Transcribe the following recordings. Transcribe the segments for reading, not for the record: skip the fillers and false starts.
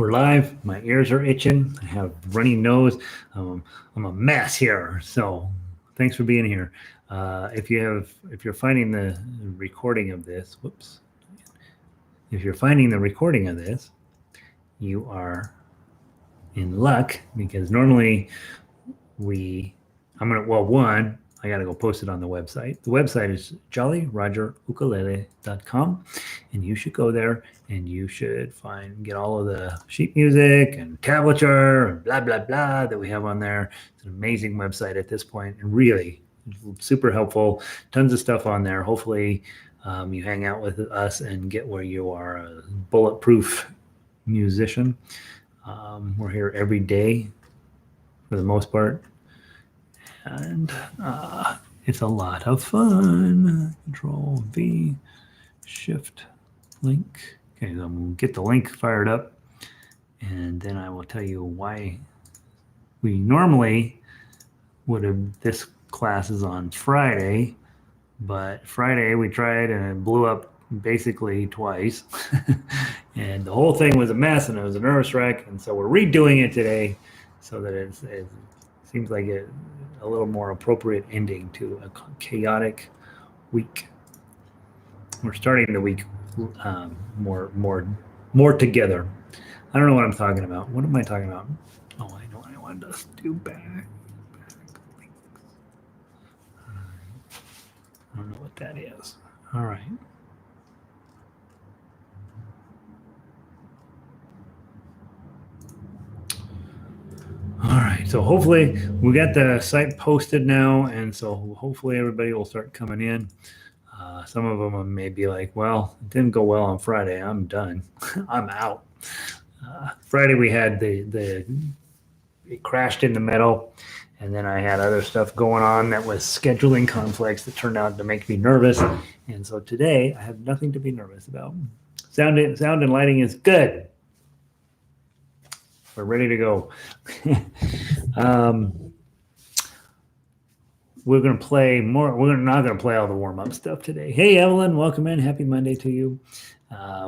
We're live. My ears are itching. I have runny nose. I'm a mess here. So thanks for being here. If you're finding the recording of this, whoops. If you're finding the recording of this, you are in luck because normally I got to go post it on the website. The website is jollyrogerukulele.com, and you should go there and you should get all of the sheet music and tablature and blah, blah, blah that we have on there. It's an amazing website at this point and really super helpful. Tons of stuff on there. Hopefully you hang out with us and get where you are a bulletproof musician. We're here every day for the most part. And it's a lot of fun. Control V, Shift, link. Okay, so we'll get the link fired up, and then I will tell you why we normally would have. This class is on Friday, but Friday we tried and it blew up basically twice, and the whole thing was a mess and it was a nervous wreck. And so we're redoing it today, so that it seems like a little more appropriate ending to a chaotic week. We're starting the week more together. I don't know what I'm talking about. What am I talking about? Oh, I know. I wanted to do back links. I don't know what that is. All right. All right, so hopefully we got the site posted now, and so hopefully everybody will start coming in. Some of them may be like, well, it didn't go well on Friday. I'm done. I'm out. Friday we had it crashed in the middle, and then I had other stuff going on that was scheduling conflicts that turned out to make me nervous. And so today I have nothing to be nervous about. Sound and lighting is good. We're ready to go. We're going to play more. We're not going to play all the warm-up stuff today. Hey, Evelyn, welcome in. Happy Monday to you.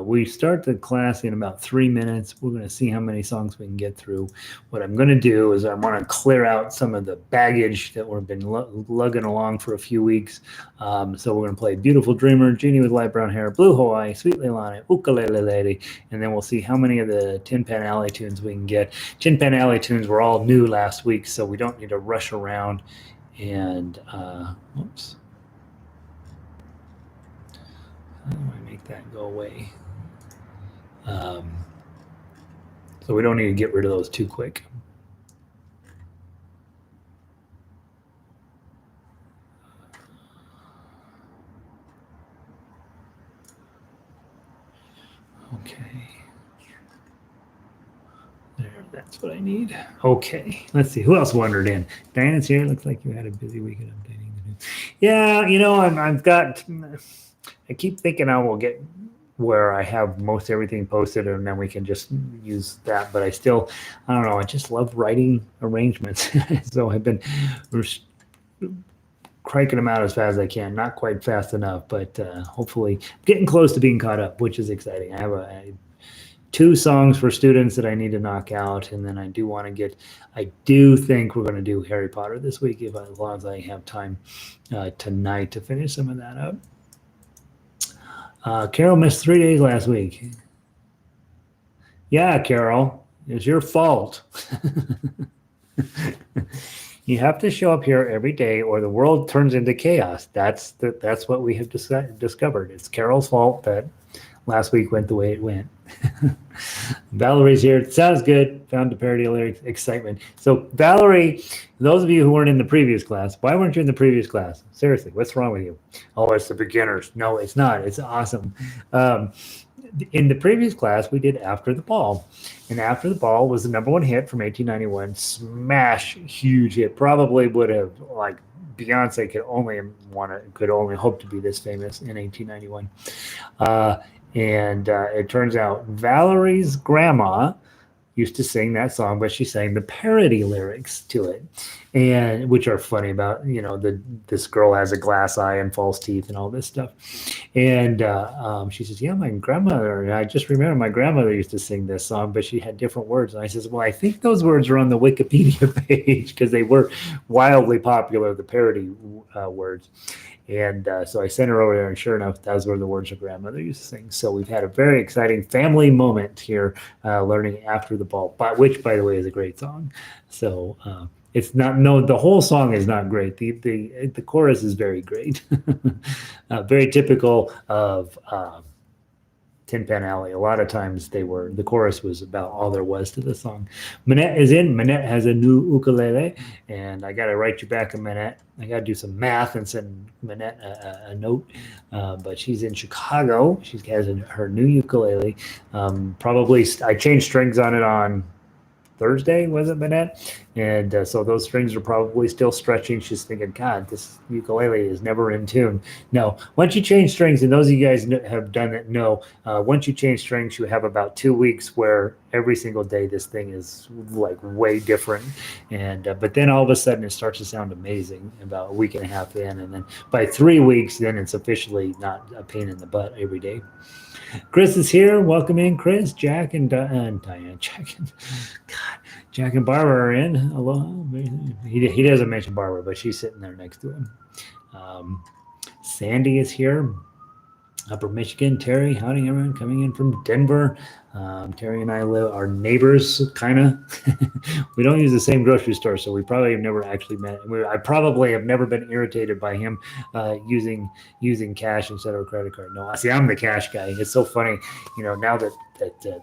We start the class in about 3 minutes. We're going to see how many songs we can get through. What I'm going to do is I want to clear out some of the baggage that we've been lugging along for a few weeks. So we're going to play Beautiful Dreamer, Genie with Light Brown Hair, Blue Hawaii, Sweet Leilani, Ukulele Lady, and then we'll see how many of the Tin Pan Alley tunes we can get. Tin Pan Alley tunes were all new last week, so we don't need to rush around. And, whoops. How do I make that go away? So we don't need to get rid of those too quick. Okay. There, that's what I need. Okay, let's see. Who else wandered in? Diana's here. Looks like you had a busy weekend updating the news. Yeah, I keep thinking I will get where I have most everything posted and then we can just use that. But I don't know. I just love writing arrangements. So I've been cranking them out as fast as I can. Not quite fast enough, but hopefully getting close to being caught up, which is exciting. I have 2 songs for students that I need to knock out, and then I do think we're going to do Harry Potter this week as long as I have time tonight to finish some of that up. Carol missed 3 days last week. Yeah, Carol, it's your fault. You have to show up here every day or the world turns into chaos. That's what we have discovered. It's Carol's fault that last week went the way it went. Valerie's here. It sounds good. Found the parody lyrics. Excitement. So Valerie, those of you who weren't in the previous class, why weren't you in the previous class? Seriously, what's wrong with you? Oh, it's the beginners. No, it's not. It's awesome. In the previous class, we did After the Ball. And After the Ball was the #1 hit from 1891. Smash, huge hit. Probably would have, like, Beyonce could only hope to be this famous in 1891. And it turns out Valerie's grandma used to sing that song, but she sang the parody lyrics to it. and which are funny about, this girl has a glass eye and false teeth and all this stuff. And she says, yeah, my grandmother, and I just remember my grandmother used to sing this song, but she had different words. And I says, well, I think those words are on the Wikipedia page because they were wildly popular, the parody words. And so I sent her over there, and sure enough, those were the words her grandmother used to sing. So we've had a very exciting family moment here, learning After the Ball, which, by the way, is a great song. So it's not, no, the whole song is not great. The chorus is very great, very typical of Tin Pan Alley. A lot of times the chorus was about all there was to the song. Manette is in. Manette has a new ukulele, and I got to write you back a Manette. I got to do some math and send Manette a note. But she's in Chicago. She has her new ukulele. Probably I changed strings on it on Thursday, was it, Manette? And so those strings are probably still stretching. She's thinking, God, this ukulele is never in tune. No, once you change strings, and those of you guys have done it, know, once you change strings, you have about 2 weeks where every single day this thing is like way different. And but then all of a sudden it starts to sound amazing about a week and a half in. And then by 3 weeks, then it's officially not a pain in the butt every day. Chris is here. Welcome in, Chris. Jack and Diane. Jack and Barbara are in. Hello. He doesn't mention Barbara, but she's sitting there next to him. Sandy is here. Upper Michigan. Terry, howdy everyone, coming in from Denver. Terry and I are neighbors, kind of. We don't use the same grocery store, so we probably have never actually met. I probably have never been irritated by him using cash instead of a credit card. No, see, I'm the cash guy. It's so funny, now that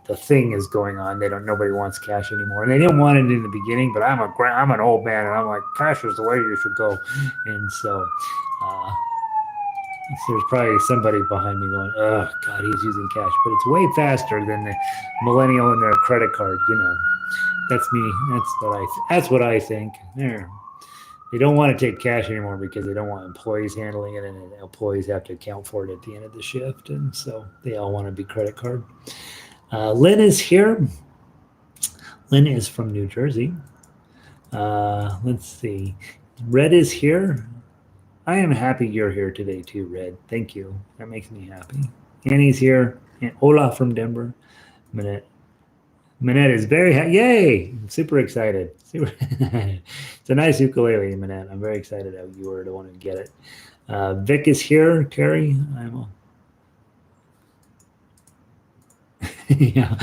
the thing is going on, nobody wants cash anymore, and they didn't want it in the beginning. But I'm an old man, and I'm like, cash is the way you should go, and so. So there's probably somebody behind me going, oh, God, he's using cash. But it's way faster than the millennial and their credit card, That's me. That's what I think. There. They don't want to take cash anymore because they don't want employees handling it, and employees have to account for it at the end of the shift. And so they all want to be credit card. Lynn is here. Lynn is from New Jersey. Let's see. Red is here. I am happy you're here today too, Red. Thank you. That makes me happy. Annie's here. And Ola from Denver. Minette is very happy. Yay! I'm super excited. It's a nice ukulele, Minette. I'm very excited that you were the one to get it. Vic is here. Terry, yeah.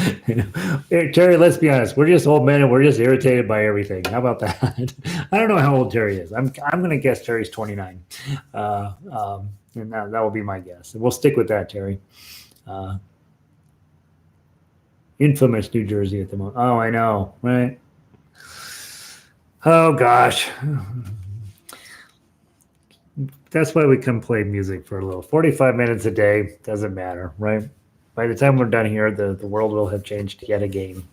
Terry, let's be honest. We're just old men and we're just irritated by everything. How about that? I don't know how old Terry is. I'm going to guess Terry's 29. And that will be my guess. And we'll stick with that, Terry. Infamous New Jersey at the moment. Oh, I know, right? Oh, gosh. That's why we come play music for a little. 45 minutes a day. Doesn't matter, right? By the time we're done here, the world will have changed yet again.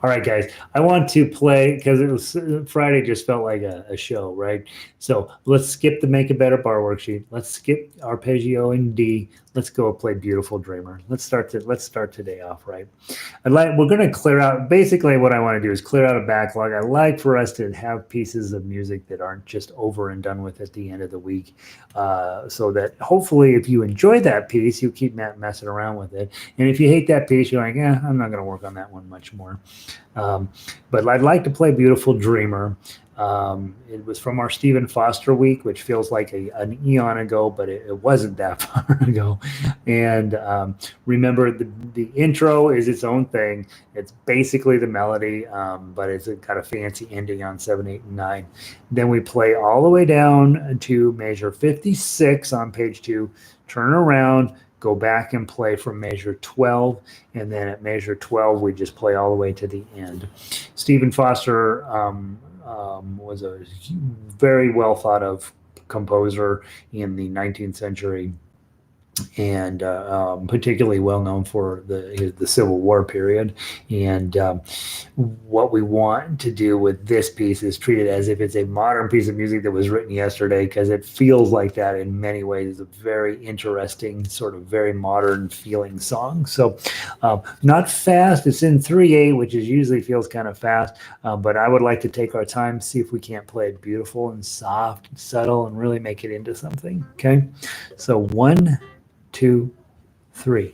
All right, guys, I want to play, because it was Friday just felt like a show, right? So let's skip the Make a Better Bar worksheet. Let's skip arpeggio in D. Let's go play Beautiful Dreamer. Let's start today off right. We're going to clear out. Basically, what I want to do is clear out a backlog. I like for us to have pieces of music that aren't just over and done with at the end of the week, so that hopefully, if you enjoy that piece, you keep messing around with it. And if you hate that piece, you're like, I'm not going to work on that one much more. But I'd like to play Beautiful Dreamer. It was from our Stephen Foster week, which feels like an eon ago, but it wasn't that far ago. And remember, the intro is its own thing. It's basically the melody, but it's got a fancy ending on 7, 8, and 9. Then we play all the way down to measure 56 on page 2, turn around, go back and play from measure 12, and then at measure 12, we just play all the way to the end. Stephen Foster was a very well thought of composer in the 19th century. and particularly well known for the Civil War period. And what we want to do with this piece is treat it as if it's a modern piece of music that was written yesterday, because it feels like that in many ways. It's a very interesting, sort of very modern feeling song. So not fast. It's in 3/8, which is usually feels kind of fast, but I would like to take our time, see if we can't play it beautiful and soft and subtle and really make it into something. Okay, so 1, 2, 3.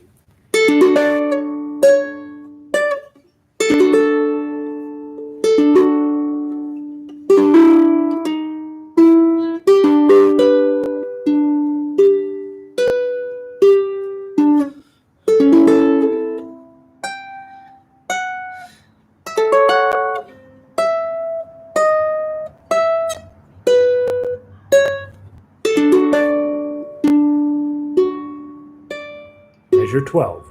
Measure 12.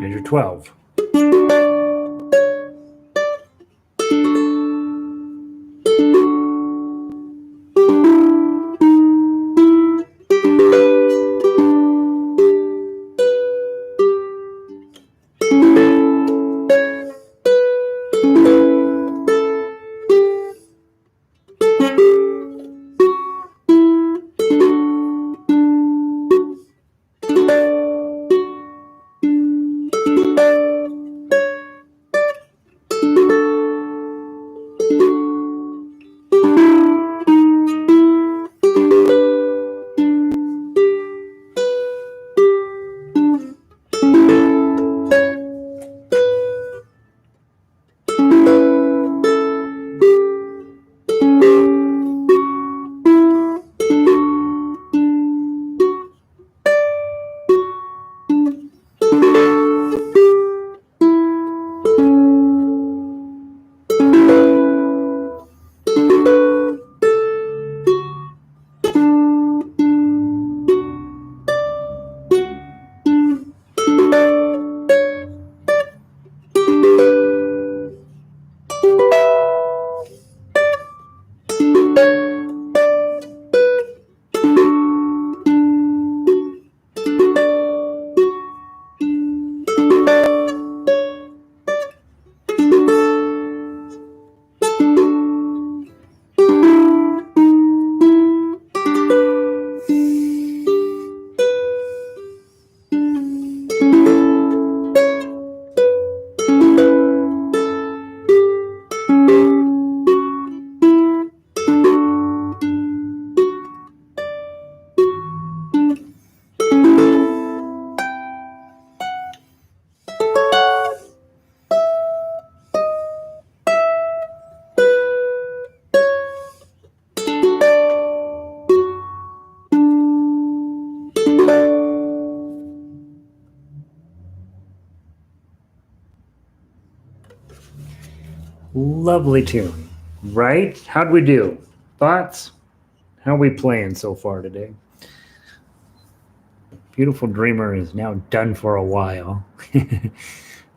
Measure 12. Lovely tune, right? How'd we do? Thoughts? How are we playing so far today? Beautiful Dreamer is now done for a while.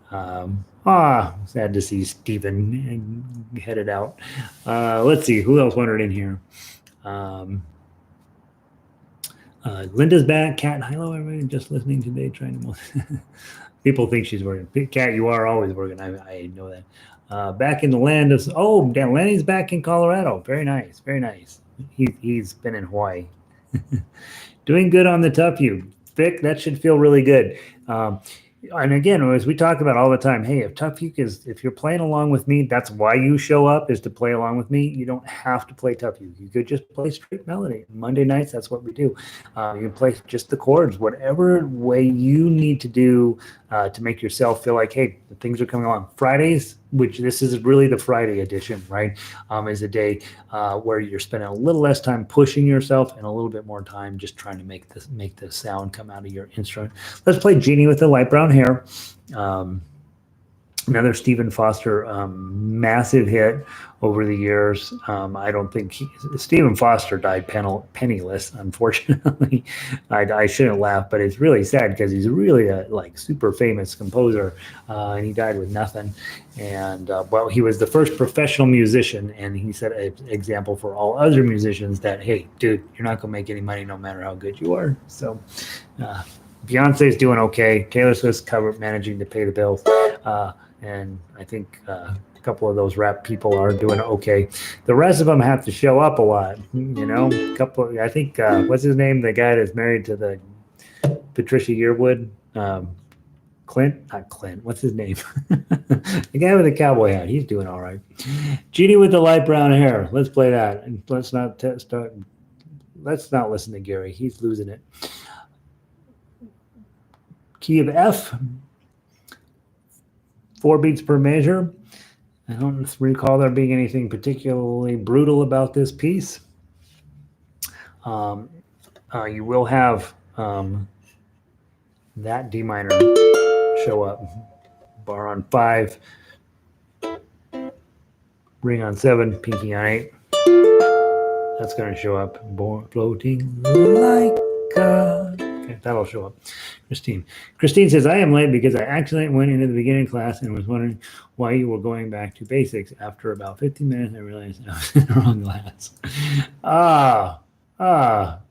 Sad to see Steven headed out. Let's see, who else wandered in here? Um, Linda's back. Cat, hello, everybody. Just listening today, trying to. People think she's working. Cat, you are always working. I know that. Back in the land of. Oh, Dan Lenny's back in Colorado. Very nice. Very nice. He's been in Hawaii. Doing good on the tough you. Vic, that should feel really good. And again, as we talk about all the time, hey, if Tough Uke is, if you're playing along with me, that's why you show up, is to play along with me. You don't have to play Tough Uke. You could just play straight melody. Monday nights, that's what we do. You can play just the chords, whatever way you need to do to make yourself feel like, hey, things are coming along. Fridays, which this is really the Friday edition, right, is a day where you're spending a little less time pushing yourself and a little bit more time just trying to make the sound come out of your instrument. Let's play Jeannie with the Light Brown Hair. Another Stephen Foster massive hit over the years. I don't think Stephen Foster died penniless, unfortunately. I shouldn't laugh, but it's really sad because he's really a super famous composer, and he died with nothing. And well, he was the first professional musician, and he set an example for all other musicians that, hey, dude, you're not gonna make any money no matter how good you are. So Beyonce's doing okay. Taylor Swift's managing to pay the bills. And I think a couple of those rap people are doing okay. The rest of them have to show up a lot, A couple. I think what's his name? The guy that's married to the Patricia Yearwood, not Clint. What's his name? The guy with the cowboy hat. He's doing all right. Jeannie with the light brown hair. Let's play that. And let's not start. Let's not listen to Gary. He's losing it. Key of F. 4 beats per measure. I don't recall there being anything particularly brutal about this piece. You will have that D minor show up. Bar on 5, ring on 7, pinky on 8. That's going to show up. Floating like a... Okay, that'll show up. Christine says, I am late because I accidentally went into the beginning class and was wondering why you were going back to basics. After about 15 minutes, I realized I was in the wrong class.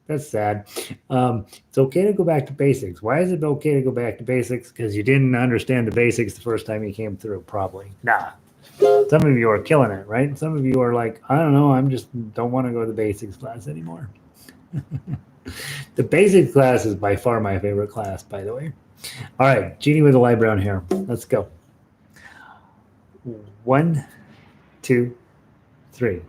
That's sad. It's okay to go back to basics. Why is it okay to go back to basics? Because you didn't understand the basics the first time you came through, probably. Nah. Some of you are killing it, right? Some of you are like, I don't know, I'm just don't want to go to the basics class anymore. The basics class is by far my favorite class, by the way. All right, Jeannie with the light brown hair. Let's go. 1, 2, 3.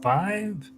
5.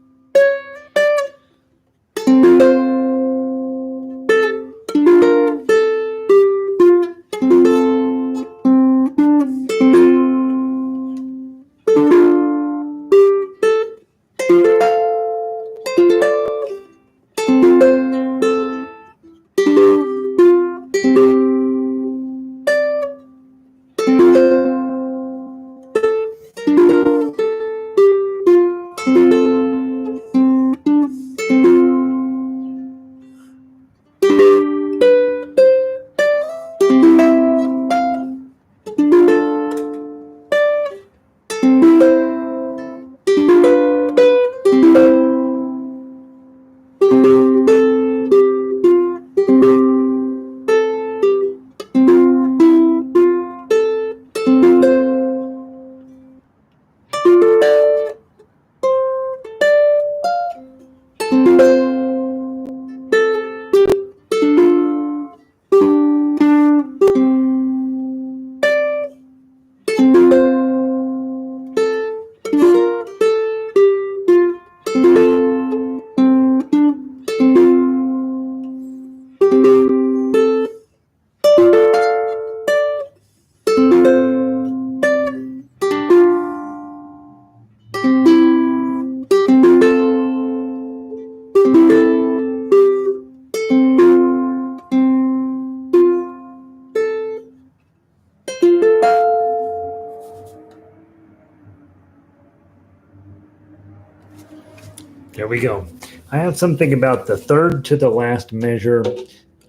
There we go. I have something about the third to the last measure.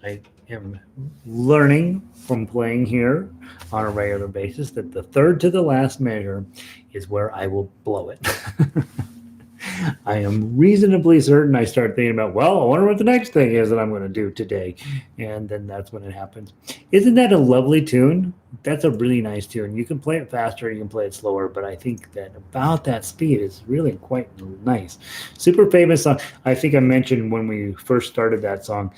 I am learning from playing here on a regular basis that the third to the last measure is where I will blow it. I am reasonably certain I start thinking about, well, I wonder what the next thing is that I'm going to do today. And then that's when it happens. Isn't that a lovely tune? That's a really nice tune. You can play it faster, you can play it slower, but I think that about that speed is really quite nice. Super famous song. I think I mentioned when we first started that song,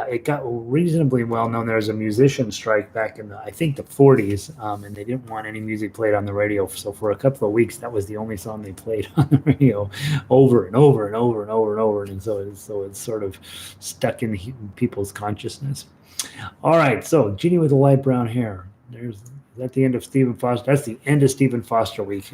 it got reasonably well known. There was a musician strike back in I think the 40s, and they didn't want any music played on the radio. So for a couple of weeks, that was the only song they played on the radio over and over and over and over and over. And so it's sort of stuck in people's consciousness. All right, so Jeannie with the light brown hair. Is that the end of Stephen Foster? That's the end of Stephen Foster week.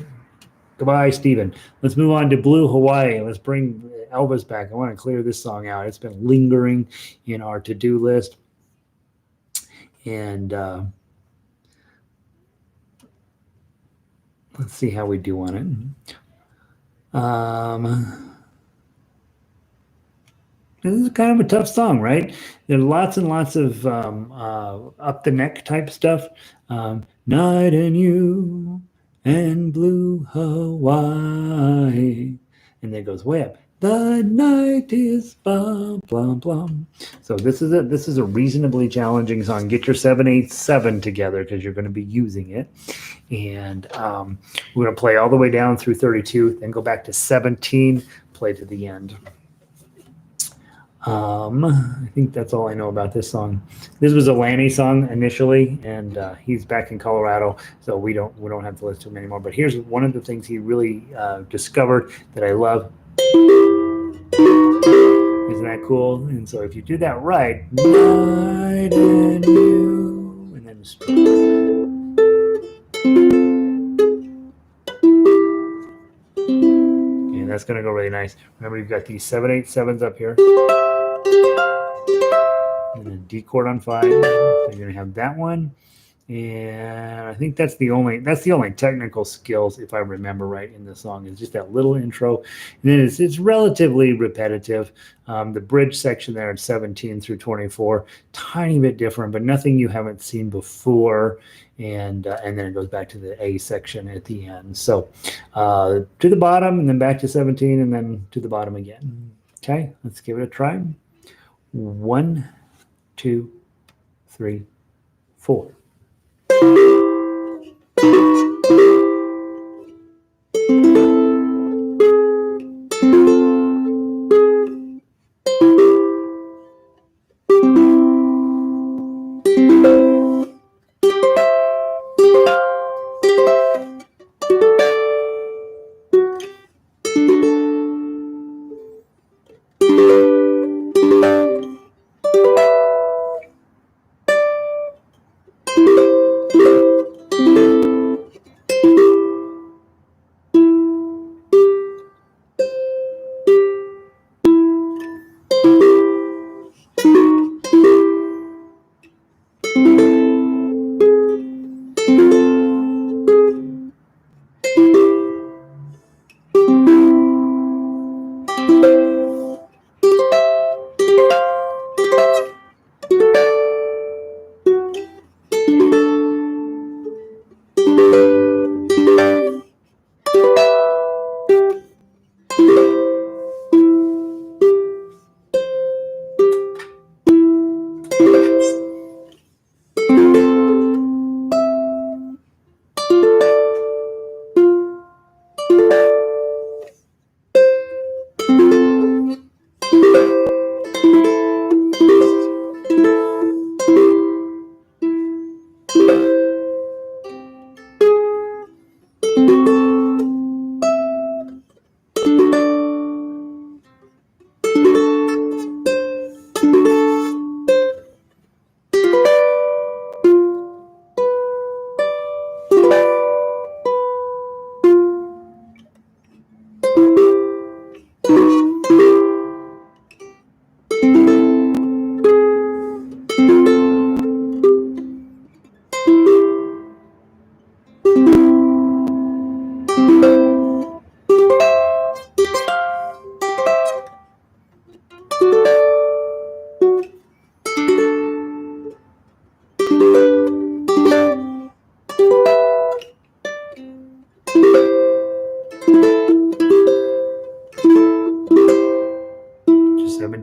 Goodbye, Stephen. Let's move on to Blue Hawaii. Let's bring Elvis back. I want to clear this song out. It's been lingering in our to-do list. And let's see how we do on it. This is kind of a tough song, right? There's lots and lots of up the neck type stuff. Night and you and Blue Hawaii. And then it goes way up. The night is blah, blah, blah. So this is a reasonably challenging song. Get your 7/8/7 together because you're going to be using it. And we're going to play all the way down through 32, then go back to 17, play to the end. I think that's all I know about this song. This was a Lanny song initially, and he's back in Colorado, so we don't have to listen to him anymore. But here's one of the things he really discovered that I love. Isn't that cool? And so if you do that right, night and you, and then and that's going to go really nice. Remember, you've got these 7/8/7s up here. And then D chord on 5. So you're going to have that one. And I think that's the only technical skills, if I remember right, in the song is just that little intro. And then it's relatively repetitive. The bridge section there at 17 through 24, tiny bit different, but nothing you haven't seen before. And then it goes back to the A section at the end. So to the bottom and then back to 17 and then to the bottom again. Okay, let's give it a try. 1, 2, 3, 4.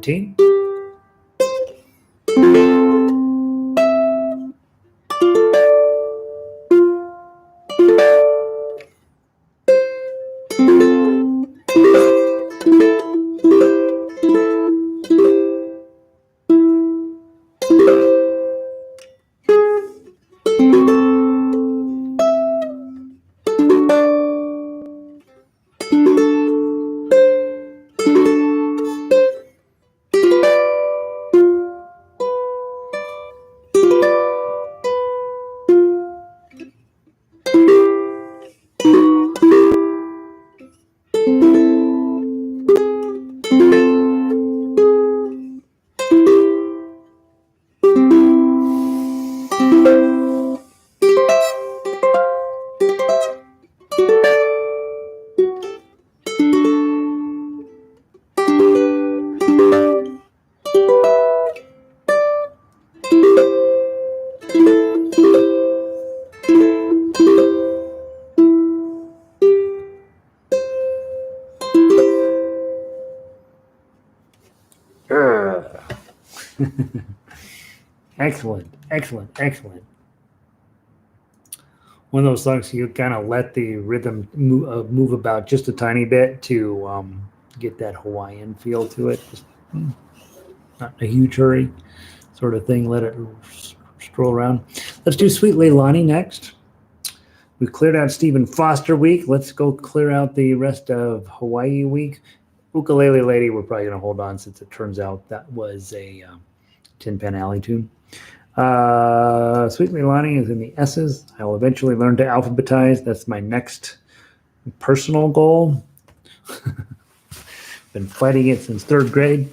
17. Excellent, excellent, excellent. One of those songs you kind of let the rhythm move about just a tiny bit to get that Hawaiian feel to it. Just, not in a huge hurry sort of thing. Let it stroll around. Let's do Sweet Leilani next. We've cleared out Stephen Foster week. Let's go clear out the rest of Hawaii week. Ukulele Lady, we're probably going to hold on since it turns out that was a Tin Pan Alley tune. Sweet Leilani is in the S's. I will eventually learn to alphabetize. That's my next personal goal. Been fighting it since 3rd grade.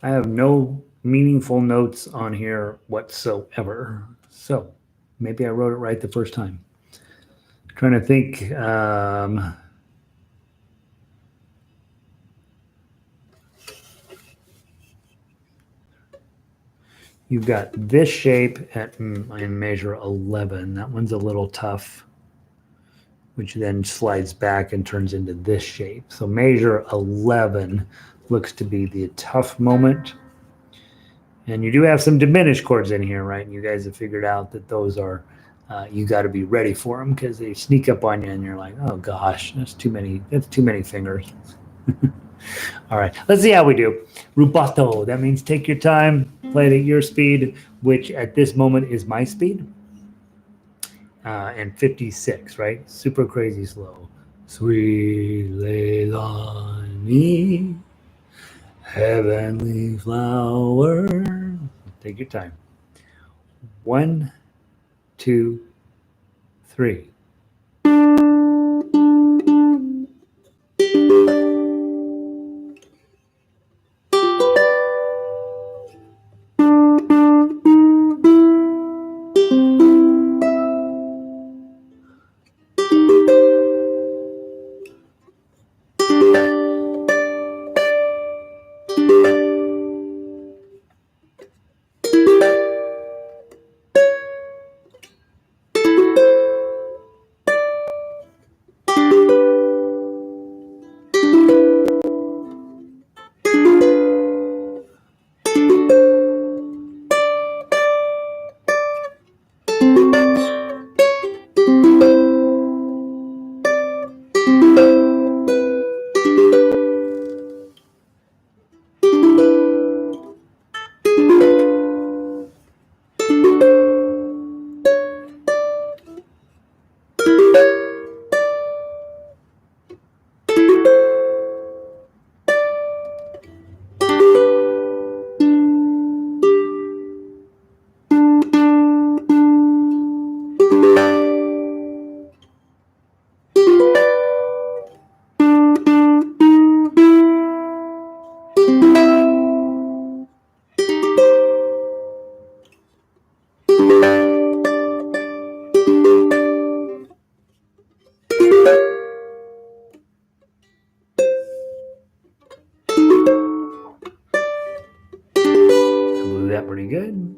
I have no meaningful notes on here whatsoever. So maybe I wrote it right the first time. Trying to think. You've got this shape in measure 11. That one's a little tough, which then slides back and turns into this shape. So measure 11 looks to be the tough moment. And you do have some diminished chords in here, right? And you guys have figured out that those are, you got to be ready for them because they sneak up on you and you're like, oh gosh, that's too many fingers. All right, let's see how we do. Rubato, that means take your time, play it at your speed, which at this moment is my speed. And 56, right? Super crazy slow. Sweet Leilani, heavenly flower. Take your time. 1, 2, 3. pretty good.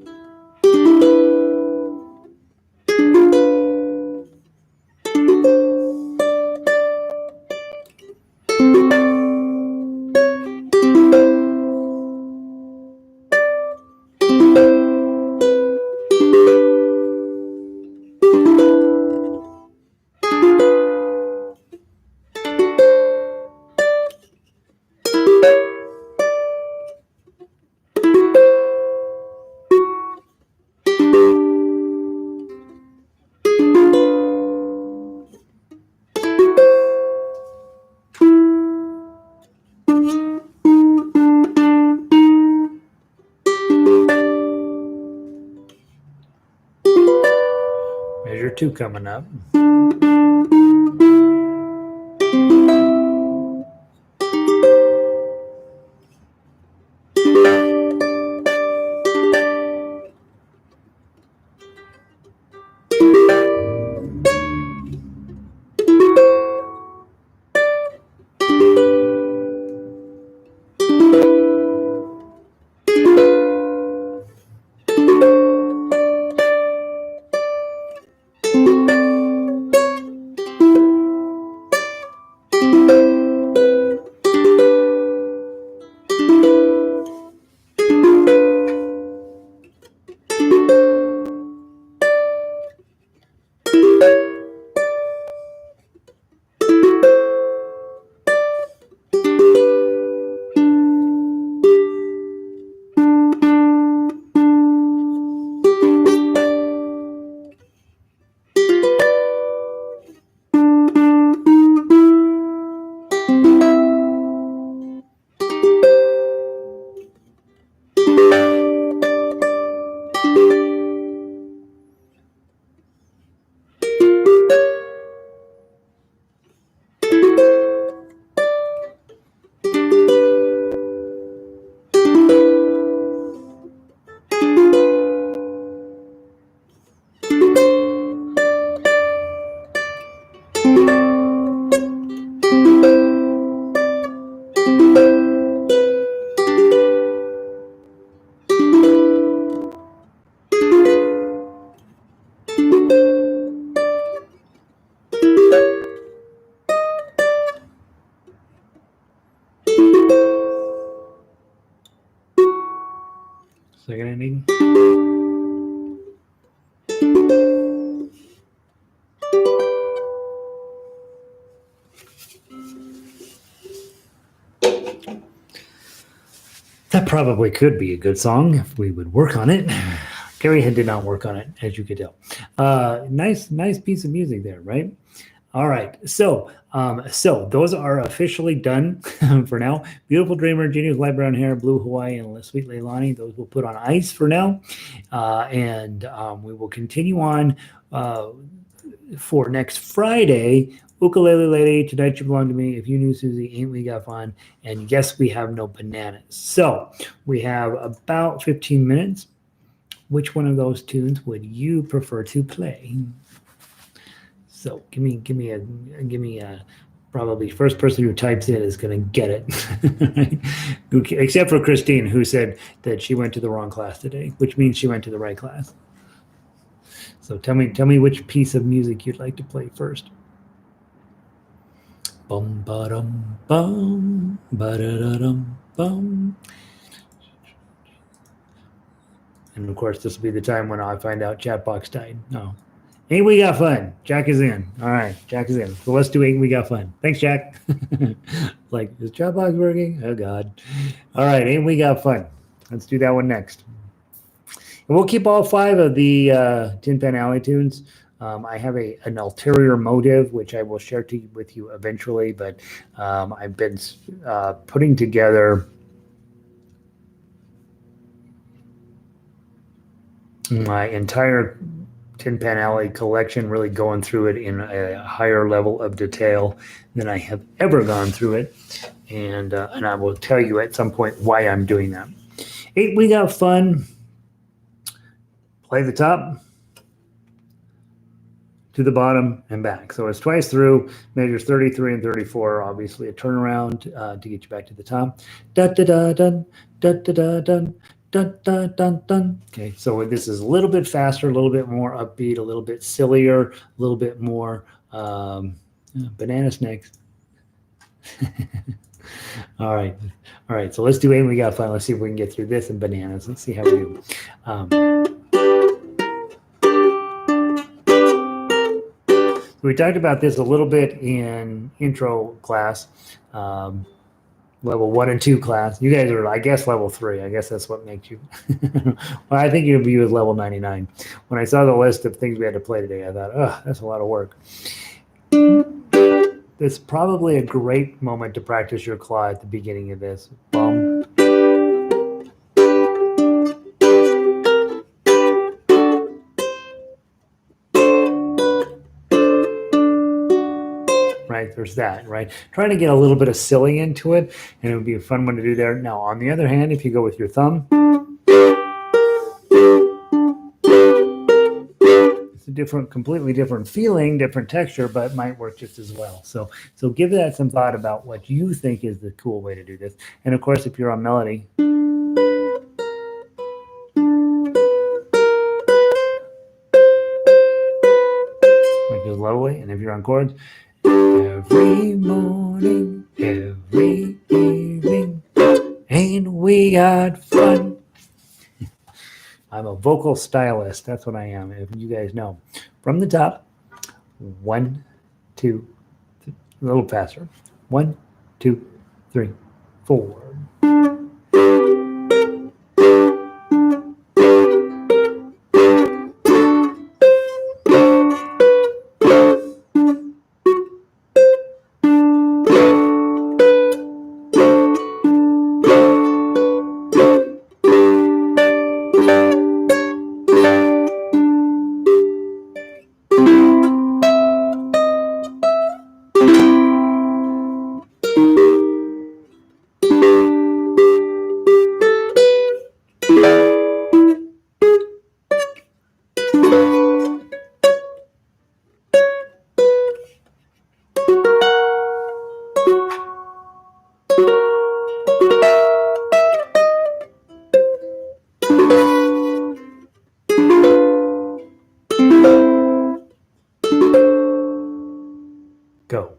Measure 2 coming up. Second ending. That probably could be a good song if we would work on it. Gary did not work on it, as you could tell. Nice piece of music there, right? All right, so those are officially done for now. Beautiful Dreamer, Genius Light Brown Hair, Blue Hawaii, and Sweet Leilani. Those we'll put on ice for now, and we will continue on for next Friday. Ukulele Lady, Tonight You Belong to Me, If You Knew Susie, Ain't We Got Fun, and Yes, We Have No Bananas. So we have about 15 minutes. Which one of those tunes would you prefer to play? So give me a probably first person who types in is going to get it. Except for Christine, who said that she went to the wrong class today, which means she went to the right class. So tell me which piece of music you'd like to play first. Bum ba dum bum ba da da dum bum. And of course, this will be the time when I find out chat box died. No. Ain't We Got Fun? Jack is in. All right, Jack is in. So let's do Ain't We Got Fun. Thanks, Jack. Like, is chat box working? Oh, God. All right, Ain't We Got Fun. Let's do that one next. And we'll keep all 5 of the Tin Pan Alley tunes. I have an ulterior motive, which I will share with you eventually, but I've been putting together my entire Tin Pan Alley collection, really going through it in a higher level of detail than I have ever gone through it. And I will tell you at some point why I'm doing that. Ain't We Got Fun. Play the top to the bottom and back. So it's twice through. Measures 33 and 34 are obviously a turnaround to get you back to the top. Da da da dun, da da da dun, dun, dun, dun, dun. Okay, so this is a little bit faster, a little bit more upbeat, a little bit sillier, a little bit more banana snakes. All right. All right. So let's do A and we got fun. Let's see if we can get through this and bananas. Let's see how we do. We talked about this a little bit in intro class, level 1 and 2 class. You guys are, I guess, level 3. I guess that's what makes you. Well, I think you'd be with level 99. When I saw the list of things we had to play today, I thought, oh, that's a lot of work. It's probably a great moment to practice your claw at the beginning of this. Bum. Right, there's that, right? Trying to get a little bit of silly into it, and it would be a fun one to do there. Now, on the other hand, if you go with your thumb, it's a different, completely different feeling, different texture, but it might work just as well. So give that some thought about what you think is the cool way to do this. And of course, if you're on melody, like just lowly, and if you're on chords, every morning, every evening, and we got fun. I'm a vocal stylist. That's what I am, if you guys know. From the top, 1, 2, a little faster. 1, 2, 3, 4. Go.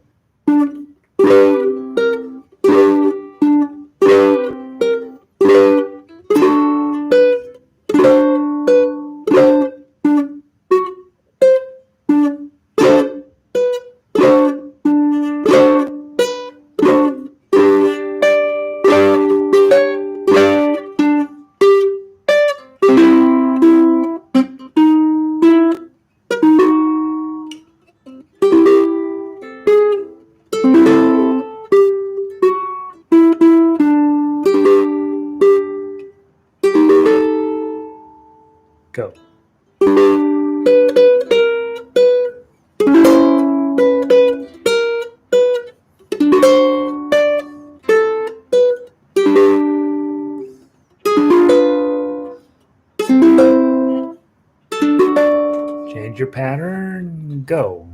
Go. Change your pattern. Go.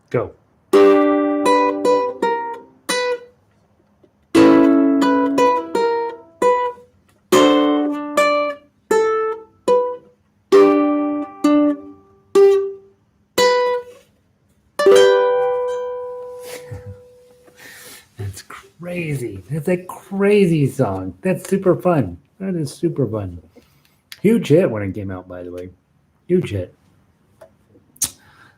Go. That's crazy. That's a crazy song. That's super fun. That is super fun. Huge hit when it came out, by the way. Huge hit.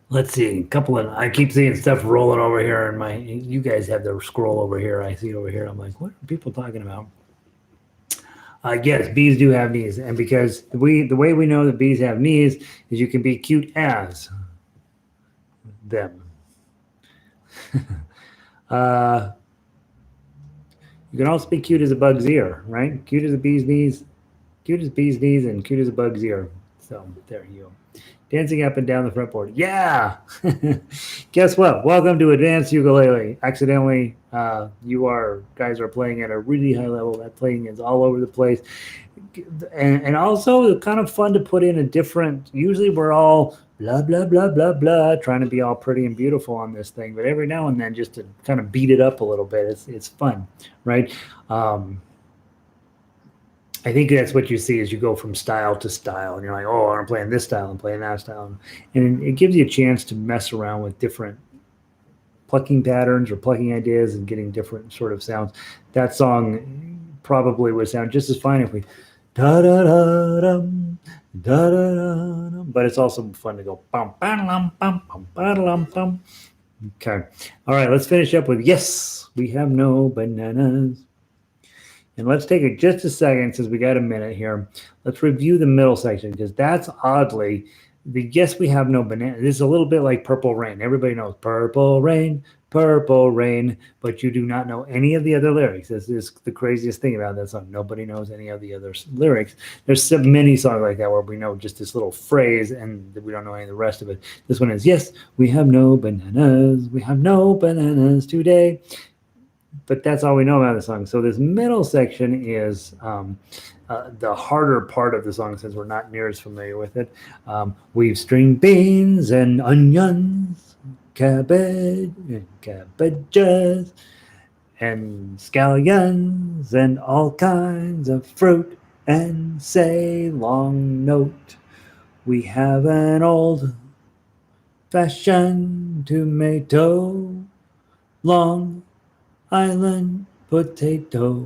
Let's see. A couple of, I keep seeing stuff rolling over here, and you guys have the scroll over here. I see it over here. I'm like, what are people talking about? Yes, bees do have knees, and because the way we know that bees have knees is you can be cute as them. You can also be cute as a bug's ear, right? Cute as a bee's knees, cute as bee's knees, and cute as a bug's ear. So there you go. Dancing up and down the fretboard. Yeah. Guess what? Welcome to Advanced Ukulele. Accidentally, you guys are playing at a really high level. That playing is all over the place. And also kind of fun to put in a different, usually we're all blah, blah, blah, blah, blah, trying to be all pretty and beautiful on this thing. But every now and then, just to kind of beat it up a little bit, it's fun, right? I think that's what you see as you go from style to style, and you're like, oh, I'm playing this style, I'm playing that style. And it gives you a chance to mess around with different plucking patterns or plucking ideas and getting different sort of sounds. That song probably would sound just as fine if we da da da dum da da da dum, but it's also fun to go bum bum bum bum bum bum. Okay, all right, let's finish up with yes, we have no bananas. And let's take it just a second, since we got a minute here. Let's review the middle section, because that's oddly the yes, we have no banana. This is a little bit like Purple Rain. Everybody knows Purple Rain, but you do not know any of the other lyrics. This is the craziest thing about that song. Nobody knows any of the other lyrics. There's so many songs like that where we know just this little phrase and we don't know any of the rest of it. This one is, yes, we have no bananas. We have no bananas today. But that's all we know about the song. So this middle section is the harder part of the song, since we're not near as familiar with it. We've string beans and onions, cabbage and cabbages, and scallions and all kinds of fruit, and say long note. We have an old-fashioned tomato, long island potato.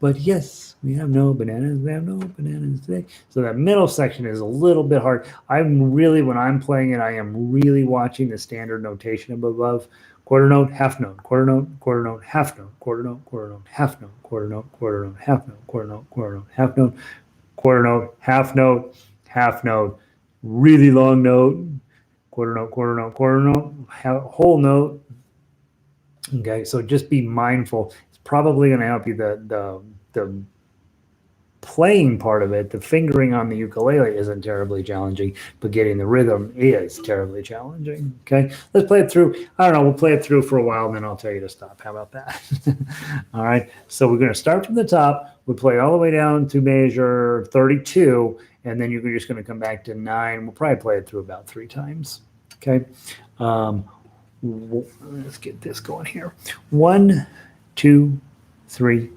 But yes, we have no bananas. We have no bananas today. So that middle section is a little bit hard. When I'm playing it, I am really watching the standard notation above. Quarter note, half note, quarter note, half note, quarter note, half note, quarter note, half note, quarter note, half note, quarter note, half note, really long note, quarter note, whole note. Okay, so just be mindful. It's probably going to help you. The playing part of it, the fingering on the ukulele isn't terribly challenging, but getting the rhythm is terribly challenging. Okay, let's play it through. I don't know. We'll play it through for a while, and then I'll tell you to stop. How about that? All right. So we're going to start from the top. We play all the way down to measure 32, and then you're just going to come back to 9. We'll probably play it through about 3 times. Okay. Let's get this going here. 1, 2, 3.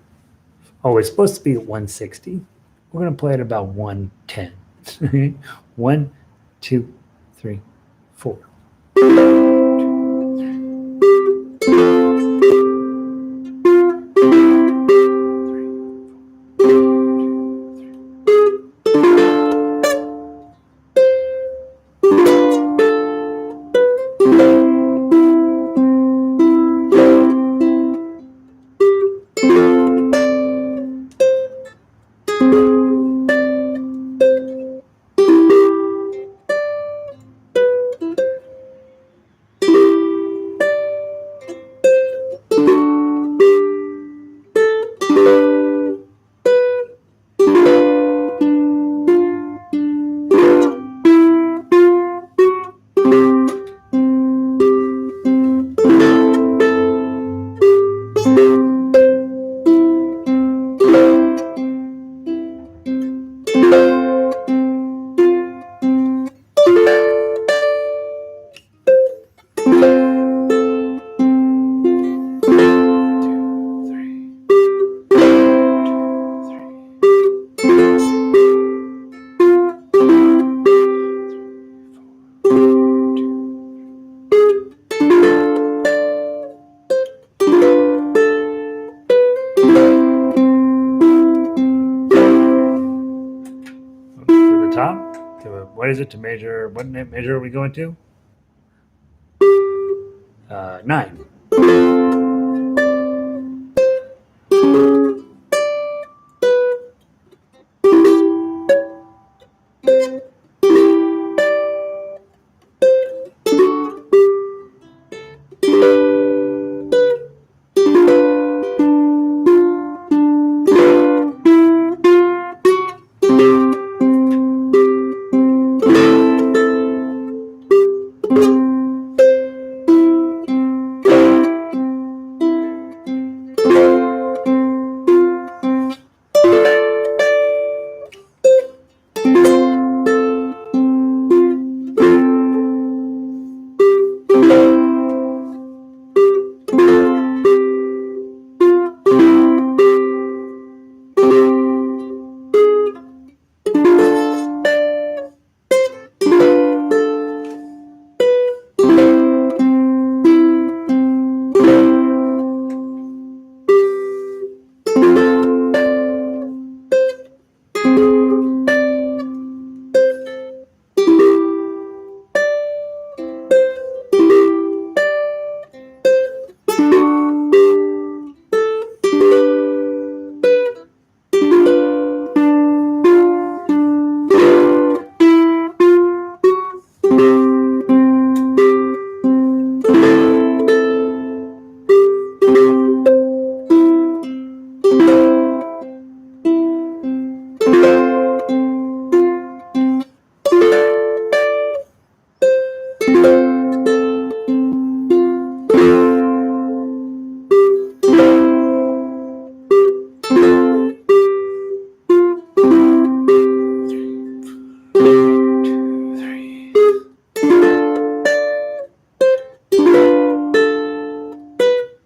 Oh, it's supposed to be at 160. We're going to play it about 110. 1, 2, 3, 4. top. What is it to measure? What measure are we going to? 9.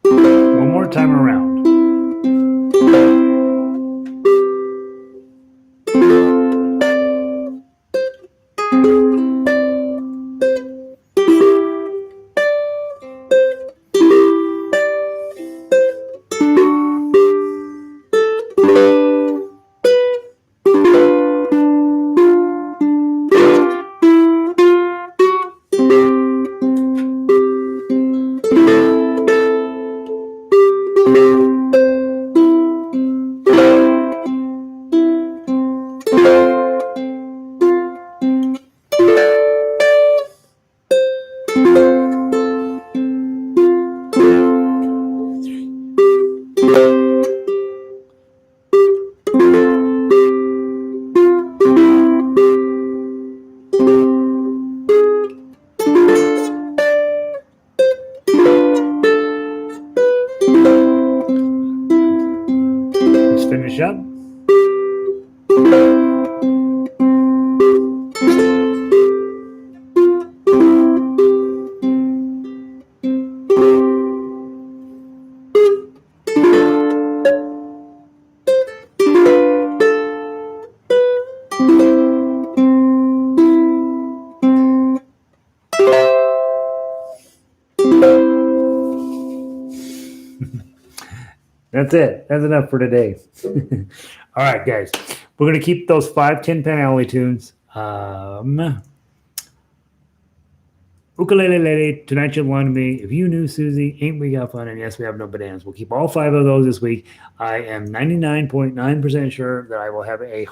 One more time around. Let's finish up. That's it. That's enough for today. All right, guys. We're going to keep those 5 10-pen alley tunes. Ukulele Lady, Tonight You Belong to Me, If You Knew Susie, Ain't We Got Fun, and Yes, We Have No Bananas. We'll keep all 5 of those this week. I am 99.9% sure that I will have a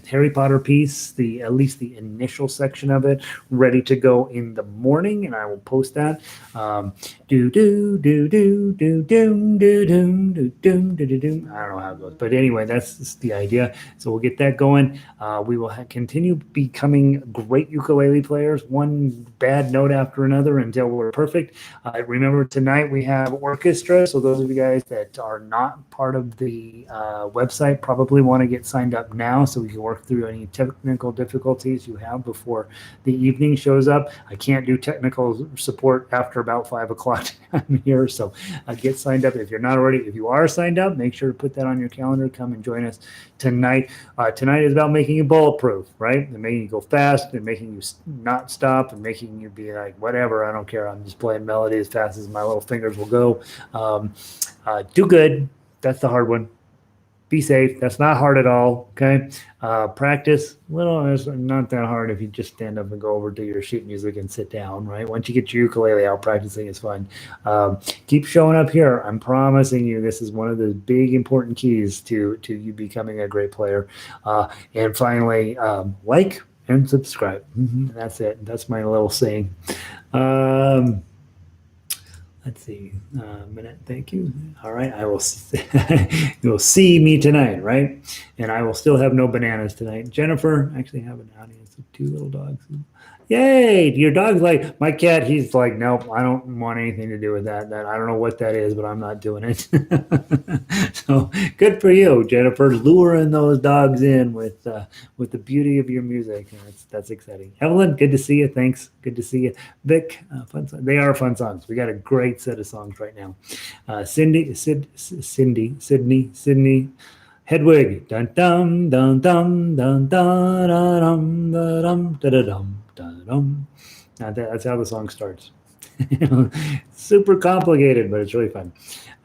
Harry Potter piece, at least the initial section of it, ready to go in the morning, and I will post that. Do do do do do do do do do do do. I don't know how it goes, but anyway, that's the idea. So we'll get that going. We will continue becoming great ukulele players, one bad note after another until we're perfect. Remember, tonight we have orchestra, so those of you guys that are not part of the website probably want to get signed up now so we can work through any technical difficulties you have before the evening shows up. I can't do technical support after about 5 o'clock. I'm here, so get signed up if you're not already. If you are signed up, make sure to put that on your calendar. Come and join us tonight. Tonight is about making you bulletproof, right? And making you go fast and making you not stop and making you be like, whatever, I don't care. I'm just playing melody as fast as my little fingers will go. Do good. That's the hard one. be safe. That's not hard at all. Okay. Practice little. It's not that hard if you just stand up and go over to your sheet music and sit down. Right. Once you get your ukulele out, practicing is fun. Keep showing up here. I'm promising you, this is one of the big important keys to you becoming a great player. And finally, like and subscribe. That's it. That's my little saying. Let's see. Minute. Thank you. All right. I will. You'll see me tonight, right? And I will still have no bananas tonight. Jennifer, actually have an audience of 2 little dogs. Yay! Your dog's like my cat. He's like, nope. I don't want anything to do with that. That I don't know what that is, but I'm not doing it. So good for you, Jennifer, luring those dogs in with the beauty of your music. That's exciting. Evelyn, good to see you. Thanks. Good to see you. Vic, fun song. They are fun songs. We got a great set of songs right now. Sydney, Hedwig. Dun dum dun dum dun dun dum dum dum dum dum. That's how the song starts. Super complicated, but it's really fun.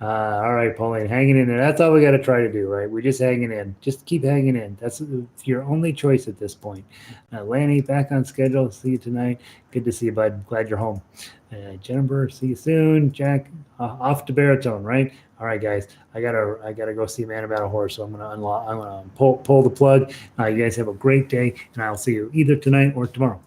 All right, Pauline, hanging in there. That's all we got to try to do, right? We're just hanging in. Just keep hanging in. That's your only choice at this point. Lanny, back on schedule. See you tonight. Good to see you, bud. Glad you're home. Jennifer, see you soon. Jack, off to baritone, right? All right, guys. I gotta go see Man About a Horse. So I'm gonna pull the plug. You guys have a great day, and I'll see you either tonight or tomorrow.